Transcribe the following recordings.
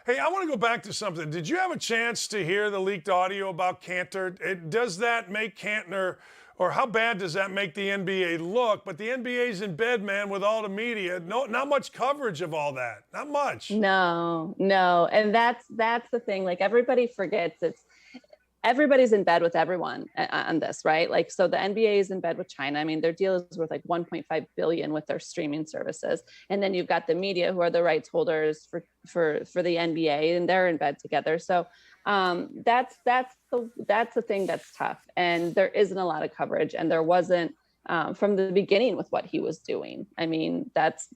Hey, I want to go back to something. Did you have a chance to hear the leaked audio about Cantor? Does that make Cantner, or how bad does that make the NBA look? But the NBA's in bed, man, with all the media. No, not much coverage of all that. Not much. No, no. And that's the thing. Like everybody forgets everybody's in bed with everyone on this, right? Like, so the NBA is in bed with China. I mean, their deal is worth like 1.5 billion with their streaming services. And then you've got the media who are the rights holders for the NBA, and they're in bed together. So that's the thing that's tough. And there isn't a lot of coverage, and there wasn't from the beginning with what he was doing. I mean, that's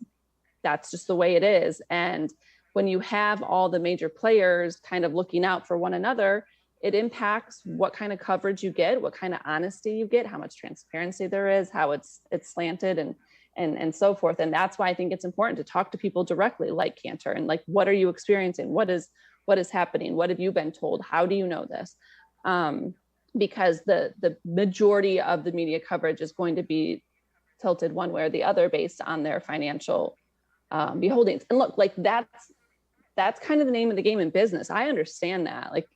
just the way it is. And when you have all the major players kind of looking out for one another, it impacts what kind of coverage you get, what kind of honesty you get, how much transparency there is, how it's slanted and so forth. And that's why I think it's important to talk to people directly, like Cantor, and like, what are you experiencing? What is happening? What have you been told? How do you know this? Because the majority of the media coverage is going to be tilted one way or the other based on their financial beholdings. And look, like that's kind of the name of the game in business. I understand that, like,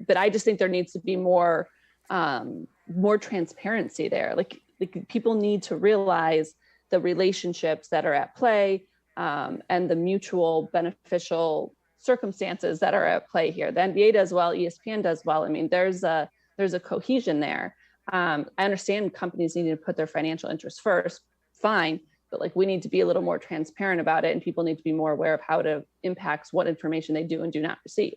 but I just think there needs to be more transparency there. Like people need to realize the relationships that are at play and the mutual beneficial circumstances that are at play here. The NBA does well, ESPN does well. I mean, there's a cohesion there. I understand companies need to put their financial interests first, fine, but like we need to be a little more transparent about it, and people need to be more aware of how it impacts what information they do and do not receive.